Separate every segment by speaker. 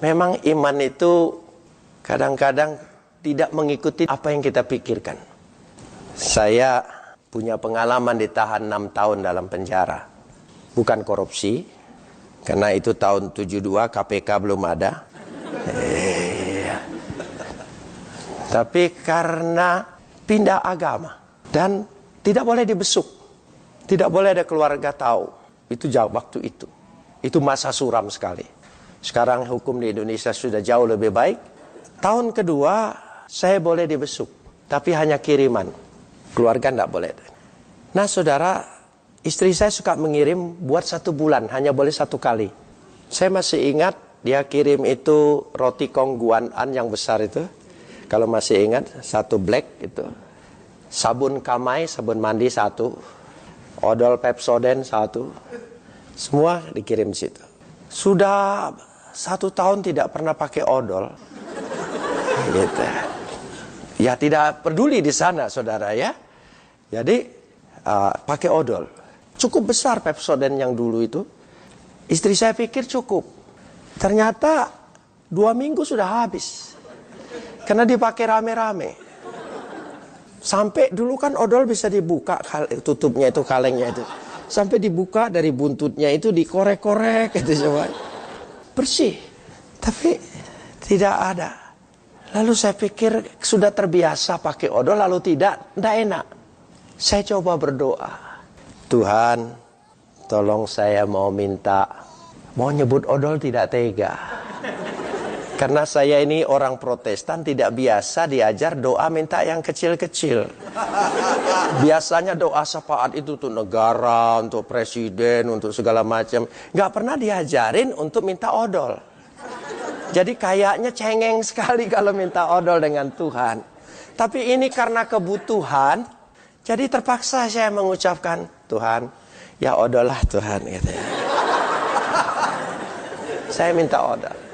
Speaker 1: Memang iman itu kadang-kadang tidak mengikuti apa yang kita pikirkan. Saya punya pengalaman ditahan 6 tahun dalam penjara. Bukan korupsi, karena itu tahun 72 KPK belum ada. Tapi karena pindah agama dan tidak boleh dibesuk. Tidak boleh ada keluarga tahu. Itu jauh waktu itu. Itu masa suram sekali. Sekarang hukum di Indonesia sudah jauh lebih baik. Tahun kedua saya boleh dibesuk, tapi hanya kiriman. Keluarga tidak boleh. Nah saudara, istri saya suka mengirim buat 1 bulan, hanya boleh 1 kali. Saya masih ingat dia kirim itu roti kongguan yang besar itu. Kalau masih ingat, 1 black itu. Sabun Kamai, sabun mandi 1. Odol Pepsodent 1. Semua dikirim situ. Sudah 1 tahun tidak pernah pakai odol. Gitu. Ya tidak peduli di sana saudara ya. Jadi pakai odol. Cukup besar Pepsodent yang dulu itu. Istri saya pikir cukup. Ternyata 2 minggu sudah habis. Karena dipakai rame-rame. Sampai dulu kan odol bisa dibuka tutupnya itu, kalengnya itu. Sampai dibuka dari buntutnya itu dikorek-korek gitu coba. Bersih. Tapi tidak ada. Lalu saya pikir sudah terbiasa pakai odol lalu tidak enak. Saya coba berdoa. Tuhan, tolong saya mau nyebut odol tidak tega. Karena saya ini orang Protestan tidak biasa diajar doa minta yang kecil-kecil. Biasanya doa syafaat itu untuk negara, untuk presiden, untuk segala macam. Nggak pernah diajarin untuk minta odol. Jadi kayaknya cengeng sekali kalau minta odol dengan Tuhan. Tapi ini karena kebutuhan, jadi terpaksa saya mengucapkan, Tuhan, ya odol lah Tuhan. Gitu ya. Saya minta odol.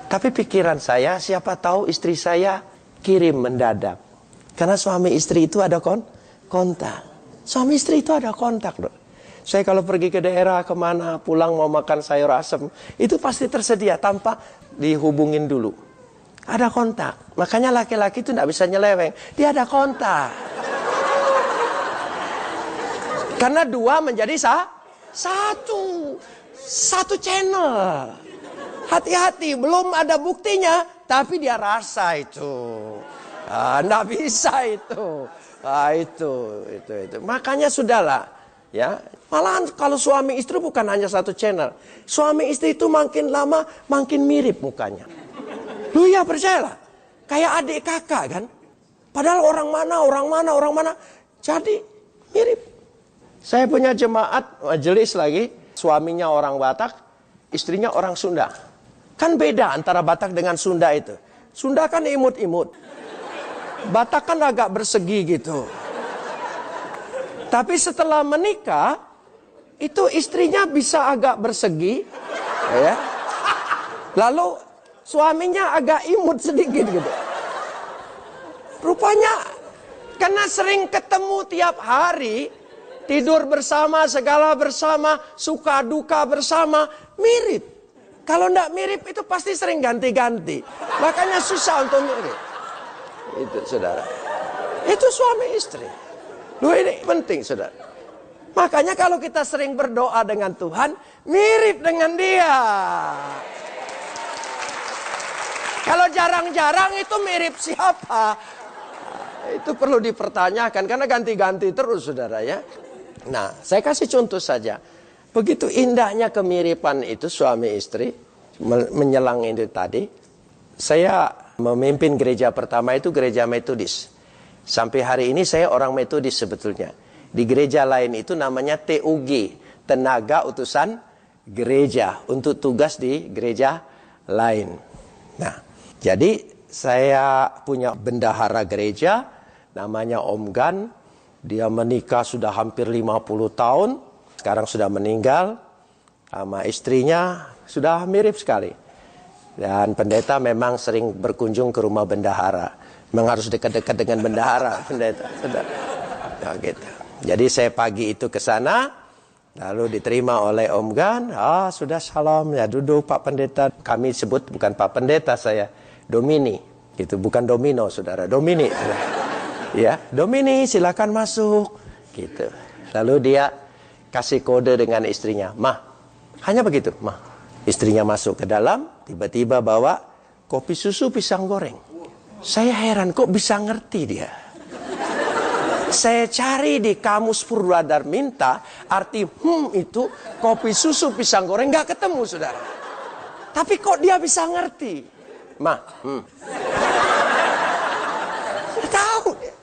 Speaker 1: Tapi pikiran saya, siapa tahu istri saya kirim mendadak. Karena suami istri itu ada kontak. Suami istri itu ada kontak. Loh. Saya kalau pergi ke daerah kemana, pulang mau makan sayur asem, itu pasti tersedia tanpa dihubungin dulu. Ada kontak. Makanya laki-laki itu tidak bisa nyeleweng. Dia ada kontak. Karena 2 menjadi satu channel. Hati-hati, belum ada buktinya, tapi dia rasa itu. Nggak bisa itu. Itu. Makanya sudahlah, ya. Malahan kalau suami istri bukan hanya 1 channel. Suami istri itu makin lama makin mirip mukanya. Lu ya percayalah, kayak adik kakak kan. Padahal orang mana. Jadi mirip. Saya punya jemaat majelis lagi, suaminya orang Batak, istrinya orang Sunda. Kan beda antara Batak dengan Sunda itu. Sunda kan imut-imut. Batak kan agak bersegi gitu. Tapi setelah menikah, itu istrinya bisa agak bersegi. Ya. Lalu suaminya agak imut sedikit gitu. Rupanya, karena sering ketemu tiap hari, tidur bersama, segala bersama, suka duka bersama, mirip. Kalau tidak mirip itu pasti sering ganti-ganti. Makanya susah untuk mirip. Itu saudara. Itu suami istri. Loh ini penting saudara. Makanya kalau kita sering berdoa dengan Tuhan, mirip dengan dia. Kalau jarang-jarang itu mirip siapa? Itu perlu dipertanyakan karena ganti-ganti terus saudara ya. Nah, saya kasih contoh saja. Begitu indahnya kemiripan itu suami istri menyelang itu tadi. Saya memimpin gereja pertama itu gereja Metodis. Sampai hari ini saya orang Metodis sebetulnya. Di gereja lain itu namanya TUG, Tenaga Utusan Gereja, untuk tugas di gereja lain. Nah, jadi saya punya bendahara gereja namanya Om Gan. Dia menikah sudah hampir 50 tahun. Sekarang sudah meninggal. Sama istrinya sudah mirip sekali. Dan pendeta memang sering berkunjung ke rumah bendahara. Memang harus dekat-dekat dengan bendahara, pendeta. Nah, gitu. Jadi saya pagi itu ke sana. Lalu diterima oleh Om Gan. Sudah salam ya, duduk Pak Pendeta. Kami sebut bukan Pak Pendeta saya, Domini. Itu bukan domino, saudara, Domini. Ya, Domini silakan masuk. Gitu. Lalu dia kasih kode dengan istrinya. Mah, hanya begitu, Mah. Istrinya masuk ke dalam, tiba-tiba bawa kopi susu pisang goreng. Saya heran kok bisa ngerti dia. Saya cari di kamus Purwadarminta, arti itu kopi susu pisang goreng, nggak ketemu, saudara. Tapi kok dia bisa ngerti? Ma, tahu dia.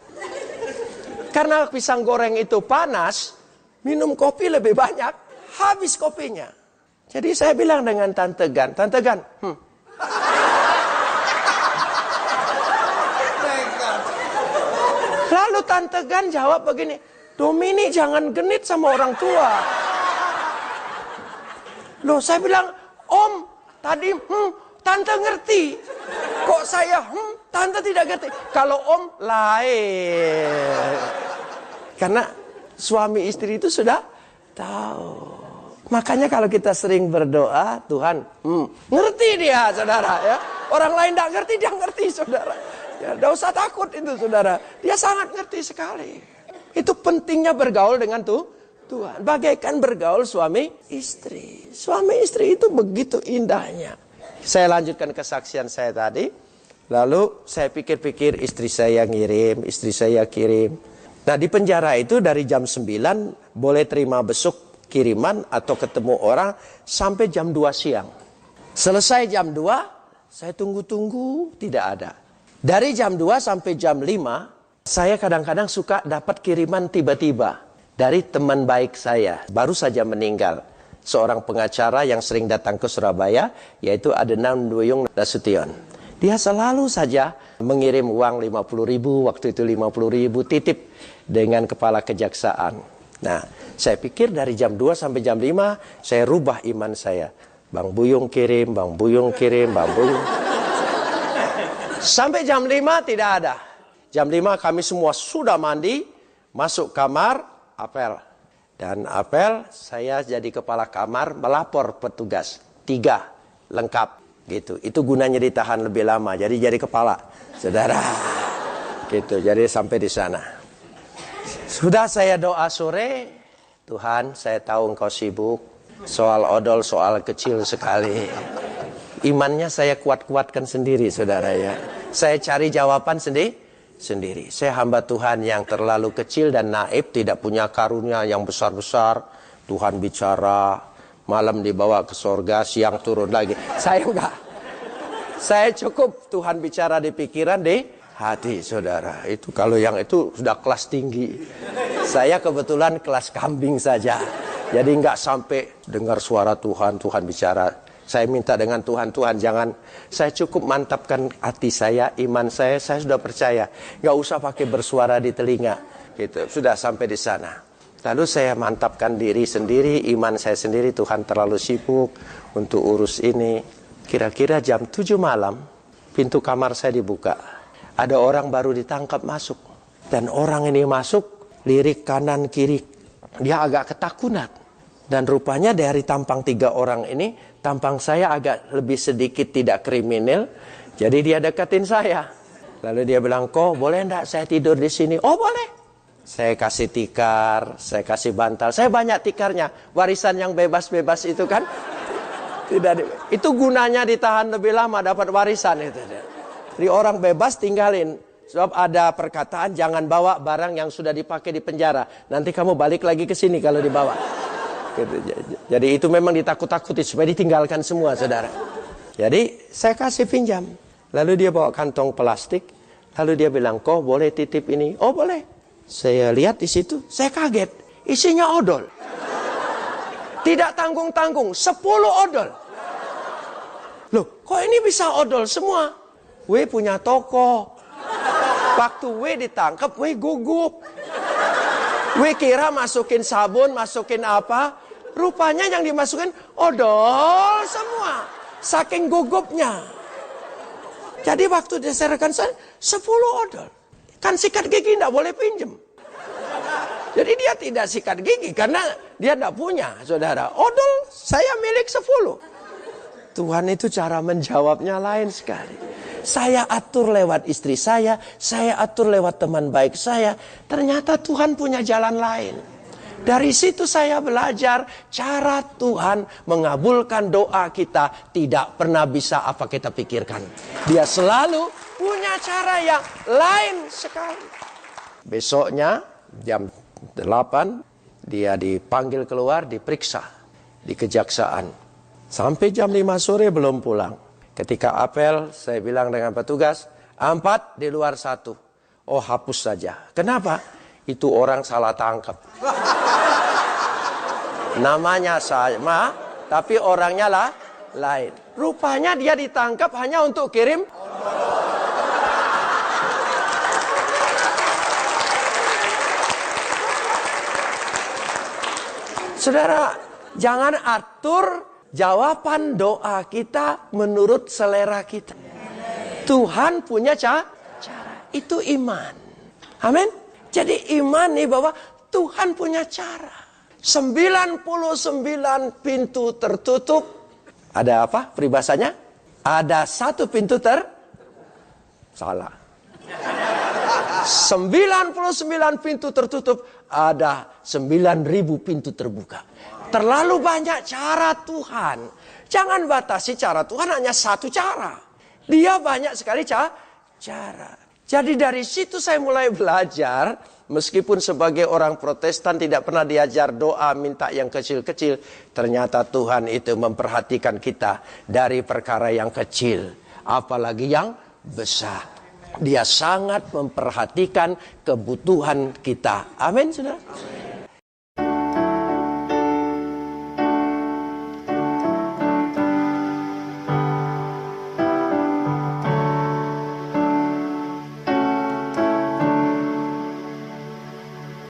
Speaker 1: Karena pisang goreng itu panas, minum kopi lebih banyak, habis kopinya. Jadi saya bilang dengan Tante Gan, Lalu Tante Gan jawab begini, Domini jangan genit sama orang tua. Loh, saya bilang, Om, tadi Tante ngerti. Kok saya Tante tidak ngerti. Kalau Om lain. Karena suami istri itu sudah tahu. Makanya kalau kita sering berdoa, Tuhan ngerti dia, saudara. Ya. Orang lain tidak ngerti, dia ngerti, saudara. Ya, tidak usah takut itu, saudara. Dia sangat ngerti sekali. Itu pentingnya bergaul dengan Tuhan. Bagaikan bergaul suami istri. Suami istri itu begitu indahnya. Saya lanjutkan kesaksian saya tadi. Lalu saya pikir-pikir, istri saya ngirim, istri saya kirim. Nah, di penjara itu dari jam 9 boleh terima besuk kiriman atau ketemu orang sampai jam 2 siang. Selesai jam 2, saya tunggu-tunggu, tidak ada. Dari jam 2 sampai jam 5, saya kadang-kadang suka dapat kiriman tiba-tiba dari teman baik saya. Baru saja meninggal. Seorang pengacara yang sering datang ke Surabaya, yaitu Adenan Duyung Nasution. Dia selalu saja mengirim uang 50.000, waktu itu 50.000 titip dengan kepala kejaksaan. Nah, saya pikir dari jam 2 sampai jam 5, saya rubah iman saya. Bang Buyung kirim, Bang Buyung kirim, Bang Buyung. Sampai jam 5 tidak ada. Jam 5 kami semua sudah mandi, masuk kamar, apel. Dan apel, saya jadi kepala kamar melapor petugas. 3, lengkap. Gitu. Itu gunanya ditahan lebih lama. Jadi kepala, saudara. Gitu. Jadi sampai di sana. Sudah saya doa sore, Tuhan, saya tahu Engkau sibuk. Soal odol, soal kecil sekali. Imannya saya kuat-kuatkan sendiri, saudara ya. Saya cari jawaban sendiri. Saya hamba Tuhan yang terlalu kecil dan naif, tidak punya karunia yang besar-besar. Tuhan bicara, malam dibawa ke sorga, siang turun lagi. Saya enggak. Saya cukup Tuhan bicara di pikiran, di hati, saudara. Itu kalau yang itu sudah kelas tinggi. Saya kebetulan kelas kambing saja. Jadi enggak sampai dengar suara Tuhan, Tuhan bicara. Saya minta dengan Tuhan, jangan. Saya cukup mantapkan hati saya, iman saya sudah percaya. Enggak usah pakai bersuara di telinga. Gitu. Sudah sampai di sana. Lalu saya mantapkan diri sendiri, iman saya sendiri, Tuhan terlalu sibuk untuk urus ini. Kira-kira jam 7 malam, pintu kamar saya dibuka. Ada orang baru ditangkap masuk. Dan orang ini masuk, lirik kanan kiri. Dia agak ketakutan. Dan rupanya dari tampang 3 orang ini, tampang saya agak lebih sedikit tidak kriminal. Jadi dia deketin saya. Lalu dia bilang, kok boleh enggak saya tidur di sini? Oh boleh. Saya kasih tikar, saya kasih bantal. Saya banyak tikarnya. Warisan yang bebas-bebas itu kan. Itu gunanya ditahan lebih lama, dapat warisan itu. Jadi orang bebas tinggalin. Sebab ada perkataan, jangan bawa barang yang sudah dipakai di penjara. Nanti kamu balik lagi ke sini kalau dibawa. Jadi itu memang ditakut-takuti supaya ditinggalkan semua, saudara. Jadi saya kasih pinjam. Lalu dia bawa kantong plastik. Lalu dia bilang, kok boleh titip ini? Oh boleh. Saya lihat di situ, saya kaget. Isinya odol. Tidak tanggung-tanggung, 10 odol. Loh, kok ini bisa odol semua? W punya toko. Waktu W ditangkap, W gugup. W kira masukin sabun, masukin apa. Rupanya yang dimasukin odol semua. Saking gugupnya. Jadi waktu diserahkan saya 10 odol. Kan sikat gigi tidak boleh pinjem. Jadi dia tidak sikat gigi karena dia tidak punya, saudara. Odol saya milik 10. Tuhan itu cara menjawabnya lain sekali. Saya atur lewat istri saya atur lewat teman baik saya. Ternyata Tuhan punya jalan lain. Dari situ saya belajar cara Tuhan mengabulkan doa kita tidak pernah bisa apa kita pikirkan. Dia selalu punya cara yang lain sekali. Besoknya jam 8 dia dipanggil keluar, diperiksa di kejaksaan. Sampai jam 5 sore belum pulang. Ketika apel saya bilang dengan petugas, 4 di luar 1. Oh, hapus saja. Kenapa? Itu orang salah tangkap. Namanya sama, tapi orangnya lah lain. Rupanya dia ditangkap hanya untuk kirim. Saudara, jangan atur jawaban doa kita menurut selera kita. Tuhan punya cara. Itu iman. Amin. Jadi iman nih bahwa Tuhan punya cara. 99 pintu tertutup. Ada apa peribahasanya? Ada 1 pintu salah. 99 pintu tertutup, ada 9.000 pintu terbuka. Terlalu banyak cara Tuhan. Jangan batasi cara Tuhan hanya 1 cara. Dia banyak sekali cara. Jadi dari situ saya mulai belajar, meskipun sebagai orang Protestan tidak pernah diajar doa minta yang kecil-kecil, ternyata Tuhan itu memperhatikan kita dari perkara yang kecil, apalagi yang besar. Dia sangat memperhatikan kebutuhan kita. Amin, saudara.